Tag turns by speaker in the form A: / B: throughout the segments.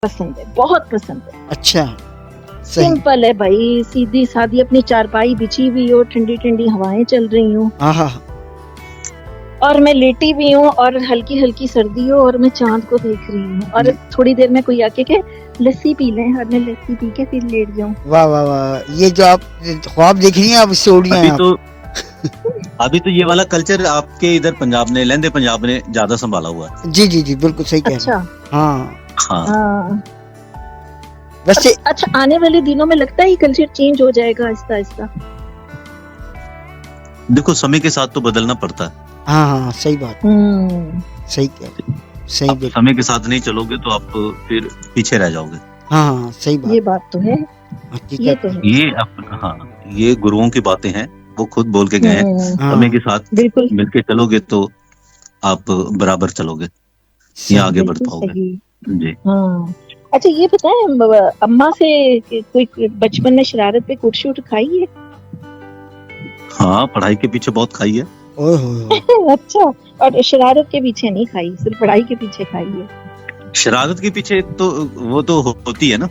A: पसंद है, बहुत पसंद है।
B: अच्छा, सही।
A: सिंपल है भाई, सीधी सादी अपनी चारपाई बिछी हुई हो, ठंडी ठंडी हवाएं चल रही हो,
B: हाँ,
A: और मैं लेटी भी हूँ और हल्की हल्की सर्दी हो और मैं चांद को देख रही हूँ, और थोड़ी देर में कोई आके के लस्सी पी लें, और मैं लस्सी पी के फिर लेट जाऊँ।
B: वाह वाह वाह, ये जो आप ख्वाब देख रही हैं आप, इससे उड़ गए आप।
C: अभी तो ये वाला कल्चर आपके इधर पंजाब ने, लहंदे पंजाब ने ज्यादा संभाला हुआ है।
B: जी जी जी, बिल्कुल सही कह रहे हैं।
C: हाँ,
A: हाँ।
B: वैसे
A: अच्छा, आने वाले दिनों में लगता है ये कल्चर चेंज हो जाएगा आहिस्ता आहिस्ता?
C: देखो, समय के साथ तो बदलना पड़ता है।
B: हाँ, सही बात, सही कह रहे हैं, सही।
C: समय के साथ नहीं चलोगे तो आप फिर पीछे रह जाओगे।
B: हाँ, सही बात,
A: ये बात तो है, ये तो है।
C: ये गुरुओं की बातें हैं, वो खुद बोल के गए हैं। समय के साथ मिलके चलोगे तो आप बराबर चलोगे या आगे बढ़ पाओगे। जी।
A: हाँ। अच्छा, ये बताएं, अम्मा से कोई बचपन में शरारत पे कुट शुट खाई है?
C: हाँ, पढ़ाई के पीछे बहुत खाई है।
A: अच्छा, और शरारत के पीछे नहीं खाई, सिर्फ पढ़ाई के पीछे खाई है?
C: शरारत के पीछे तो वो तो होती है ना।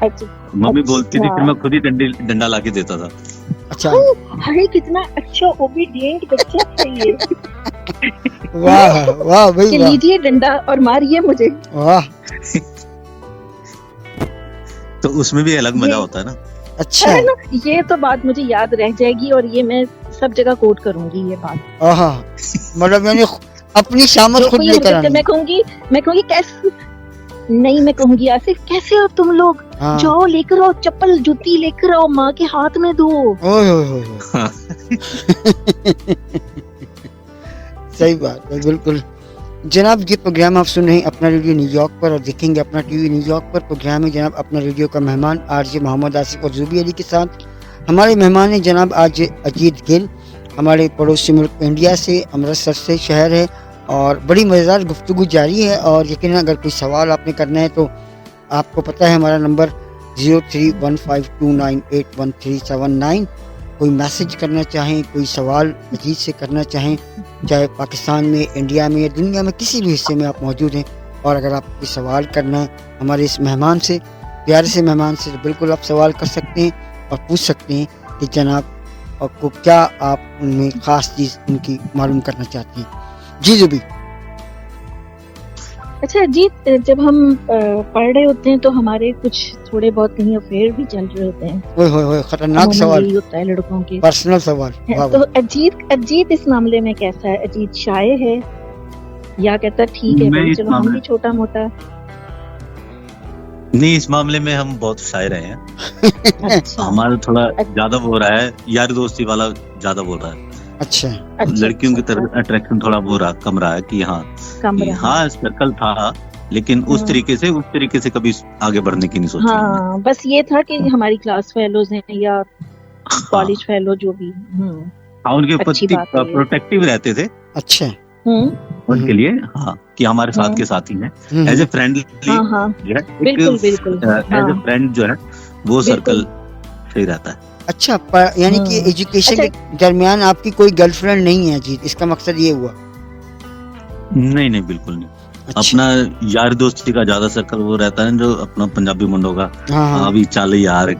A: अच्छा,
C: मम्मी बोलती थी, फिर मैं खुद ही डंडा लाके देता था।
B: अच्छा,
A: अरे कितना अच्छा ओबीडिएंट बच्चा है ये।
B: वाह वाह भाई, वाह।
A: लीजिए डंडा और मारिए मुझे।
B: वाह।
C: तो उसमें भी अलग मजा होता है ना।
B: अच्छा,
A: है ना, ये तो बात मुझे याद रह जाएगी और ये मैं सब जगह कोट करूंगी ये बात।
B: मतलब मैंने अपनी शामत खुद लेकर आनी।
A: मैं कहूंगी कैसे नहीं, मैं कहूंगी आसिफ, कैसे हो तुम लोग? जाओ लेकर आओ चप्पल जूती, लेकर आओ, माँ के हाथ में दो।
B: सही बात है, बिल्कुल। जनाब, ये प्रोग्राम आप सुन रहे हैं अपना रेडियो न्यूयॉर्क पर और देखेंगे अपना टीवी न्यूयॉर्क पर। प्रोग्राम है जनाब अपना रेडियो का मेहमान आरजे मोहम्मद आसिफ और जुबी अली के साथ। हमारे मेहमान हैं जनाब आज अजीत गिल, हमारे पड़ोसी मुल्क इंडिया से, अमृतसर से शहर है, और बड़ी मज़ेदार गुफ्तगू जारी है। और यकीनन अगर कोई सवाल आपने करना है तो आपको पता है हमारा नंबर 031529811379। कोई मैसेज करना चाहें, कोई सवाल अजीत से करना चाहें, चाहे पाकिस्तान में, इंडिया में या दुनिया में किसी भी हिस्से में आप मौजूद हैं, और अगर आप कोई सवाल करना है हमारे इस मेहमान से, प्यारे से मेहमान से, तो बिल्कुल आप सवाल कर सकते हैं और पूछ सकते हैं कि जनाब आपको क्या, आप उनमें ख़ास चीज़ उनकी मालूम करना चाहते हैं। जी जुबी।
A: अच्छा अजीत, जब हम पढ़ रहे होते हैं तो हमारे कुछ थोड़े बहुत कहीं अफेयर भी चल रहे होते हैं।
B: ओए खतरनाक सवाल
A: होता है लड़कों के,
B: पर्सनल सवाल।
A: तो अजीत इस मामले में कैसा है? अजीत शाय है या कहता ठीक है चलो हम भी छोटा मोटा?
C: नहीं, इस मामले में हम बहुत शाय रहे हैं। अच्छा। हमारा थोड़ा ज्यादा वो रहा है, यार दोस्ती वाला ज्यादा बोल रहा है।
B: अच्छा,
C: लड़कियों की तरफ अट्रैक्शन थोड़ा कम रहा है कि हाँ सर्कल था, लेकिन उस तरीके से कभी आगे बढ़ने की नहीं सोची।
A: हाँ, बस ये था कि हमारी क्लास फेलोज हैं या कॉलेज फेलो जो भी।
C: हाँ, उनके प्रति प्रोटेक्टिव रहते थे।
B: अच्छा,
C: उनके लिए कि हमारे साथ के साथी हैं, एज ए फ्रेंडली,
A: बिल्कुल
C: एज ए फ्रेंड जो है वो सर्कल सही रहता है।
B: अच्छा, यानी कि एजुकेशन के दरमियान आपकी कोई गर्लफ्रेंड नहीं है जी, इसका मकसद ये हुआ?
C: नहीं, बिल्कुल नहीं। अच्छा। अपना यार दोस्ती का ज्यादा सर्कल वो रहता है जो अपना पंजाबी मुंडों का। अभी चल यार,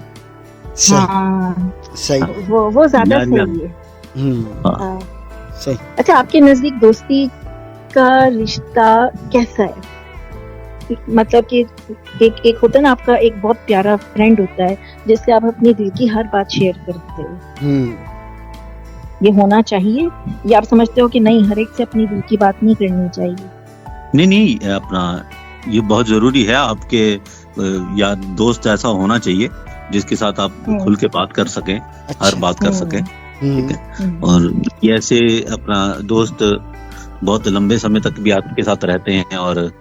B: सही,
A: वो ज्यादा सही है।
B: सही।
A: अच्छा, आपके नजदीक दोस्ती का रिश्ता कैसा है? मतलब कि एक होता है ना, आपका एक बहुत प्यारा फ्रेंड होता है जिससे आप अपनी दिल की हर बात शेयर करते हो। ये होना चाहिए या आप समझते हो कि नहीं, हर एक से अपनी दिल की बात नहीं करनी चाहिए?
C: नहीं, अपना ये बहुत जरूरी है। आपके यार दोस्त ऐसा होना चाहिए जिसके साथ आप खुल के बात कर सकें। अच्छा। हर बात कर सकें, ठीक है। और ऐसे अपना दोस्त बहुत लंबे समय तक भी आपके साथ रहते हैं और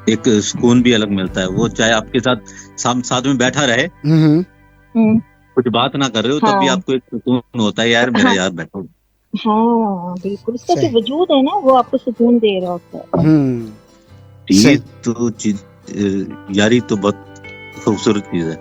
C: एक सुकून भी अलग मिलता है। वो चाहे आपके साथ में बैठा रहे, कुछ बात ना कर रहे हो, तब भी आपको एक सुकून होता है, यार मेरा यार बैठो।
A: हाँ बिल्कुल, उसका जो वजूद है ना वो आपको सुकून दे रहा होता है।
C: ये तो चीज, यारी तो बहुत खूबसूरत चीज है।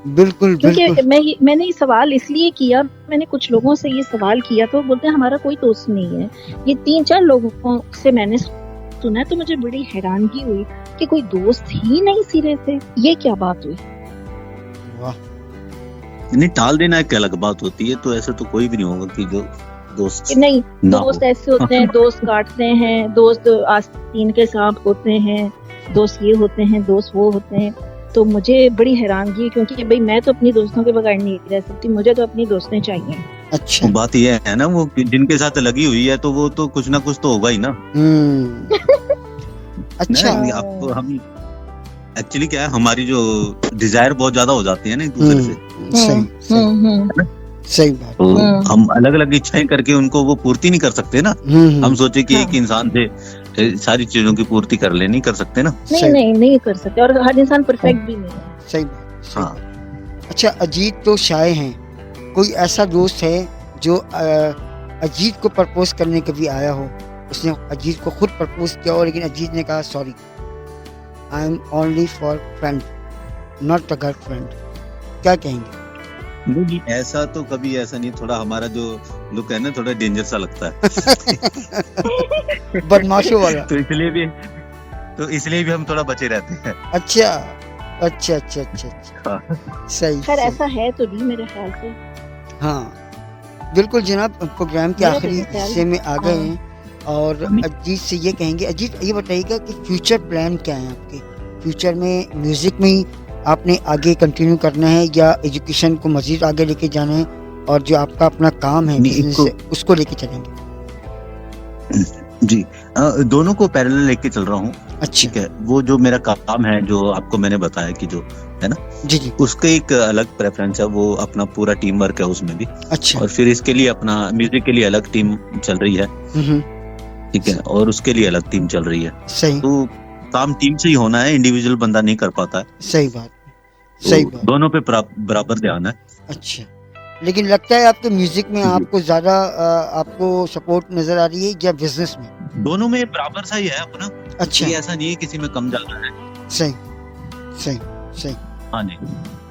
B: बिल्कुल
A: क्योंकि
B: बिल्कुल।
A: मैंने ये सवाल इसलिए किया, मैंने कुछ लोगों से ये सवाल किया तो बोलते हैं हमारा कोई दोस्त नहीं है। ये 3-4 लोगों से मैंने सुना तो मुझे बड़ी हैरानगी हुई कि कोई दोस्त ही नहीं सिरे से। ये क्या बात हुई?
B: वाह,
C: नहीं, टाल देना एक अलग बात होती है, तो ऐसे तो कोई भी नहीं होगा कि जो दोस्त
A: कि नहीं,
C: ना हो।
A: दोस्त ऐसे होते हैं, दोस्त काटते हैं, दोस्त आस्तीन के सांप होते हैं, दोस्त ये होते हैं, दोस्त वो होते हैं। तो मुझे बड़ी हैरानगी, क्योंकि भाई मैं तो अपनी दोस्तों के बगैर नहीं रह सकती, मुझे तो अपनी दोस्तें चाहिए।
B: अच्छा।
C: बात ये है ना, वो जिनके साथ लगी हुई है तो वो तो कुछ ना कुछ तो होगा ही ना।
B: अच्छा।
C: नहीं, आपको हम एक्चुअली क्या है, हमारी जो डिजायर बहुत ज्यादा हो जाती है ना एक दूसरे से।
B: सही सही सही बात।
C: तो हम अलग अलग इच्छाएं करके उनको वो पूर्ति नहीं कर सकते ना। हम सोचे कि एक इंसान से सारी चीजों की पूर्ति कर ले, नहीं कर सकते ना।
A: नहीं कर सकते, और हर इंसान परफेक्ट भी नहीं है।
B: सही बात, सही बात। अच्छा, अजीत तो शाये हैं, कोई ऐसा दोस्त है जो अजीत को प्रपोज करने कभी आया हो, उसने अजीत को खुद प्रपोज किया हो, लेकिन अजीत ने कहा sorry, I am only for friend not a girlfriend, क्या कहेंगे?
C: नहीं, ऐसा तो कभी ऐसा नहीं, थोड़ा हमारा जो लुक है ना थोड़ा डेंजर सा लगता है।
B: बदमाशों वाला।
C: तो इसलिए भी हम थोड़ा बचे रहते हैं।
B: अच्छा अच्छा अच्छा अच्छा अच्छा, सही।
A: खैर ऐसा है तो नहीं मेरे ख्याल से।
B: हाँ बिल्कुल जनाब, प्रोग्राम के आखिरी हिस्से में आ गए हैं, और अजीत से ये कहेंगे, अजीत ये बताइएगा कि फ्यूचर प्लान क्या है आपके? फ्यूचर में म्यूजिक में ही आपने आगे कंटिन्यू करना है, या एजुकेशन को मजीद आगे लेके जाना है, और जो आपका अपना काम है बिजनेस है उसको लेके चलेंगे?
C: जी, दोनों को पैरेलल लेके चल रहा हूँ।
B: अच्छा।
C: ठीक है, वो जो मेरा काम है जो आपको मैंने बताया कि जो है ना,
B: जी जी,
C: उसके एक अलग प्रेफरेंस है, वो अपना पूरा टीम वर्क है उसमें भी।
B: अच्छा।
C: और फिर इसके लिए अपना म्यूजिक के लिए अलग टीम चल रही है। ठीक है, और उसके लिए अलग टीम चल रही है।
B: सही।
C: तो काम टीम से ही होना है, इंडिविजुअल बंदा नहीं कर पाता है।
B: सही बात,
C: तो
B: सही बात।
C: दोनों पे बराबर ध्यान है।
B: अच्छा, लेकिन लगता है आपके म्यूजिक में आपको ज्यादा आपको सपोर्ट नजर आ रही है या बिजनेस में?
C: दोनों में बराबर सा ही है अपना।
B: अच्छा,
C: ये ऐसा नहीं है किसी में कम ज्यादा है।
B: सही सही सही।
C: हाँ जी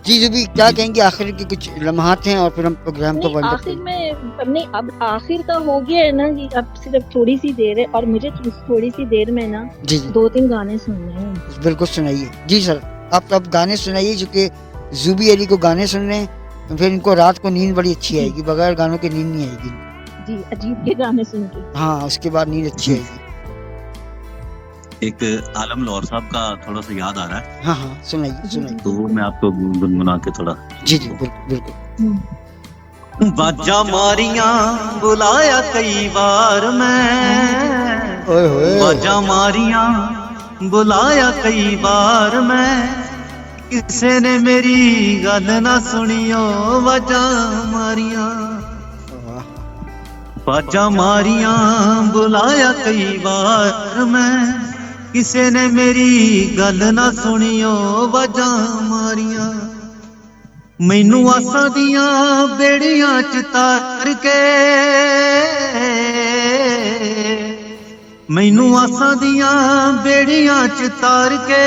B: जी, जो भी क्या कहेंगे, आखिर के कुछ लम्हात हैं और फिर हम प्रोग्राम को बंद
A: आखिर में नहीं, अब आखिर का हो गया है ना कि अब सिर्फ थोड़ी सी देर है, और मुझे थोड़ी सी देर में ना
B: जी जी
A: 2-3 गाने सुनने हैं।
B: बिल्कुल सुनाइए। जी सर, आप अब गाने सुनाइए, जो कि ज़ुबी अली को गाने सुनने हैं, फिर इनको रात को नींद बड़ी अच्छी आएगी, बगैर गानों के नींद नहीं आएगी।
A: जी, अजीत के गाने सुन के।
B: हाँ, उसके बाद नींद अच्छी आएगी।
C: एक आलम लाहौर साहब का थोड़ा सा याद आ रहा है।
B: हाँ हाँ, सुनाइए सुनाइए।
C: तो वो मैं आपको गुनगुना के थोड़ा।
B: जी जी बिल्कुल बिल्कुल।
C: बाजा मारियां बुलाया कई बार मैं,
B: ओए होए।
C: बाजा मारियां बुलाया कई बार मैं, किसे ने मेरी गल ना सुनियो, बाजा मारियां, बाजा मारियां बुलाया कई बार मैं, किसे ने मेरी गल ना सुनियो, बाजा मारियां, मैनू आसां दियां बेड़ियां च तार के, मैनू आसां दियां बेड़ियां च तार के,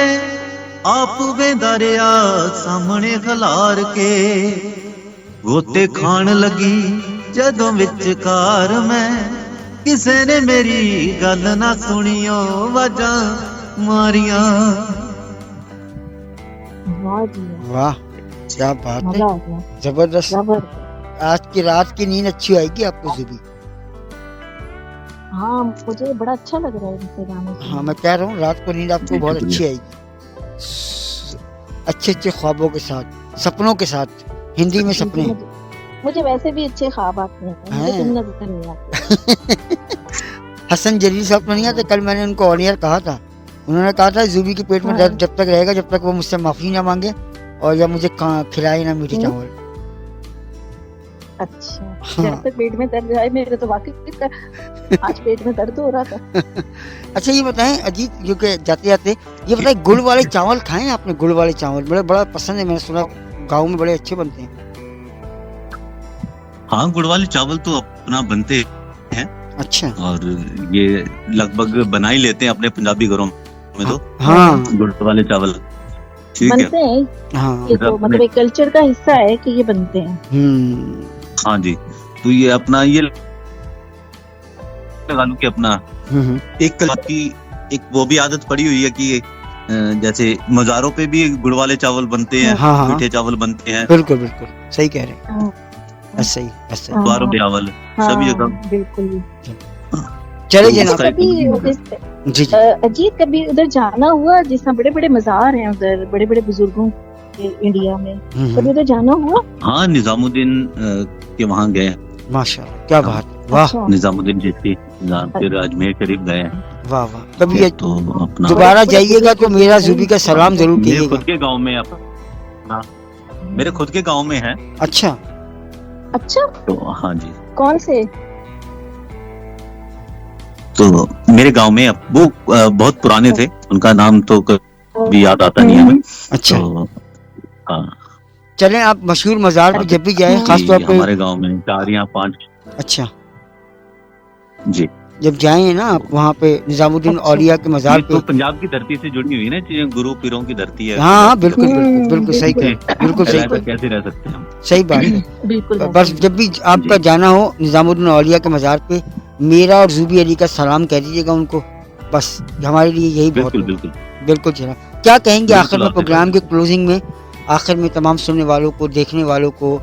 C: आप वेंदा रिया सामने खलार के, गोते खान लगी जदों विचकार मैं, किसे ने मेरी गल ना सुनियो, वाजा मारियां।
B: वाह, क्या बात है, जबरदस्त। आज की रात की नींद अच्छी आएगी आपको ज़ुबी।
A: हाँ, मुझे बड़ा अच्छा लग रहा है इनसे गाने सुनना।
B: हाँ, मैं कह रहा हूँ रात को नींद आपको बहुत अच्छी आएगी, अच्छे अच्छे ख्वाबों के साथ, सपनों के साथ। हिंदी में सपने।
A: मुझे वैसे भी अच्छे ख्वाब आते हैं, मुझे तुम नजर नहीं आते।
B: हसन जलील साहब तो नहीं आते? कल मैंने उनको ऑन एयर कहा था, उन्होंने कहा था ज़ुबी के पेट में दर्द जब तक रहेगा, जब तक वो मुझसे माफी ना मांगे और या मुझे खिलाए ना मीठे चावल।
A: अच्छा, जब तक पेट में दर्द है, मेरे तो वाकई आज पेट में दर्द हो रहा था।
B: अच्छा, ये बताएं अजीत, जो कि जाते जाते ये बताएं, गुड़ वाले चावल खाए आपने? गुड़ वाले चावल बड़ा पसंद है, मैंने सुना गाँव में बड़े अच्छे बनते हैं।
C: हाँ, गुड़ वाले चावल तो अपना बनते हैं।
B: अच्छा।
C: और ये लगभग बना ही लेते हैं अपने पंजाबी घरों में तो।
B: हाँ,
C: गुड़ वाले चावल। ठीक है।
A: बनते हैं
B: हाँ
A: ये तो मतलब एक कल्चर का हिस्सा है कि ये बनते हैं।
C: हाँ जी, तो ये अपना ये लगा लूं कि अपना एक कला की एक वो भी आदत पड़ी हुई है कि जैसे मज़ारों पे भी गुड़ वाले चावल बनते हैं,
B: हाँ,
C: मीठे चावल बनते हैं,
B: बिल्कुल बिल्कुल सही कह रहे हैं,
A: हाँ,
B: ऐसे ही ऐसे ही।
A: हाँ,
C: द्वारों चावल सभी जगह।
A: बिल्कुल।
B: चले
C: तो
B: जनाब,
C: उसका
A: कभी
B: जी जी
A: अजीत कभी उधर जाना हुआ, जिस बड़े बड़े मजार हैं उधर, बड़े बड़े बुजुर्गों के इंडिया में, कभी उधर जाना हुआ?
C: हाँ, निजामुद्दीन के वहाँ गए,
B: माशाल्लाह, क्या बात, वाह
A: अच्छा,
C: निजामुद्दीन चिश्ती, फिर अजमेर शरीफ गए हैं।
B: वाह वाह। कभी ये
C: तो अपना
B: दोबारा जाइएगा तो मेरा जूबी का सलाम जरूर
C: मेरे
B: कीजिएगा।
C: खुद के गांव में अपना मेरे खुद के गांव में है,
B: अच्छा
A: अच्छा,
C: तो हाँ जी,
A: कौन से?
C: तो मेरे गांव में वो बहुत पुराने थे, उनका नाम तो कभी याद आता नहीं है हमें।
B: अच्छा,
C: तो हाँ
B: चलें आप मशहूर मजार पे जब भी जाए, खास
C: जी,
B: तौर पे
C: हमारे गांव में 4 या 5
B: अच्छा
C: जी,
B: जब जाएं ना आप वहाँ पे निजामुद्दीन
A: अच्छा।
B: औलिया के मजार
C: ये
B: पे।
C: तो पंजाब की धरती से जुड़ी हुई है ना चीजें, गुरु पीरों की धरती है।
B: हाँ हाँ बिल्कुल
A: हम्म,
B: बिल्कुल बिल्कुल सही
A: बिल्कुल,
B: कह, बिल्कुल सही
C: ऐसा
B: कह,
C: कैसे रह सकते हैं हम?
B: सही बात है।
A: बिल्कुल
B: बस जब भी आपका जाना हो निजामुद्दीन औलिया के मजार पे, मेरा और जूबी अली का सलाम कह दीजिएगा उनको, बस हमारे लिए यही बहुत
C: बिल्कुल
B: है।
C: बिल्कुल
B: बिल्कुल जनाब, क्या कहेंगे
C: बिल्कुल
B: आखिर में
C: आपने
B: प्रोग्राम के क्लोजिंग में, आखिर में तमाम सुनने वालों को, देखने वालों को,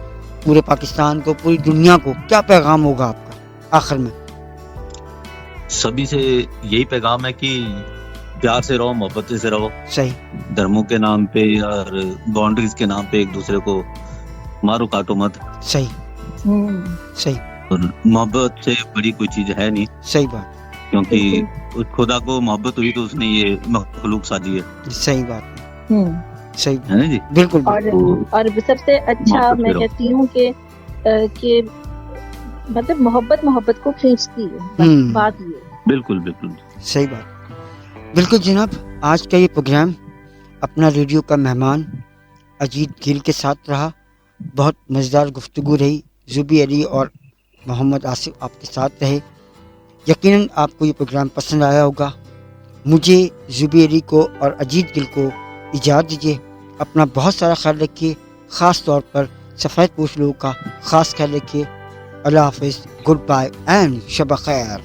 B: पूरे पाकिस्तान को, पूरी दुनिया को क्या पैगाम होगा आपका आखिर में?
C: सभी से यही पैगाम है कि प्यार से रहो, मोहब्बत से रहो,
B: सही,
C: धर्मों के नाम पे और बाउंड्रीज के नाम पे एक दूसरे को मारो काटो मत,
B: सही सही
C: और मोहब्बत से बड़ी कोई चीज है नहीं,
B: सही बात,
C: क्योंकि उस खुदा को मोहब्बत हुई तो उसने ये मखलूक साजी है
B: सही बात, सही
C: है ना जी।
B: बिल्कुल
A: और सबसे अच्छा
C: मोहब्बत
A: मैं
C: करो।
A: कहती हूँ कि मतलब मोहब्बत को खींचती है,
B: हम्म।
A: बात ये।
C: बिल्कुल बिल्कुल
B: सही बात, बिल्कुल जनाब। आज का ये प्रोग्राम अपना रेडियो का मेहमान अजीत गिल के साथ रहा, बहुत मज़ेदार गुफ्तगू रही, जूबी अली और मोहम्मद आसिफ आपके साथ रहे। यकीनन आपको ये प्रोग्राम पसंद आया होगा। मुझे, जूबी अली को और अजीत गिल को इजाज़त दीजिए। अपना बहुत सारा ख्याल रखिए, ख़ास तौर पर सफ़ेद पोश लोगों का ख़ास ख्याल रखिए। अल्लाह हाफ़िज़, गुड बाय एंड शब खैर।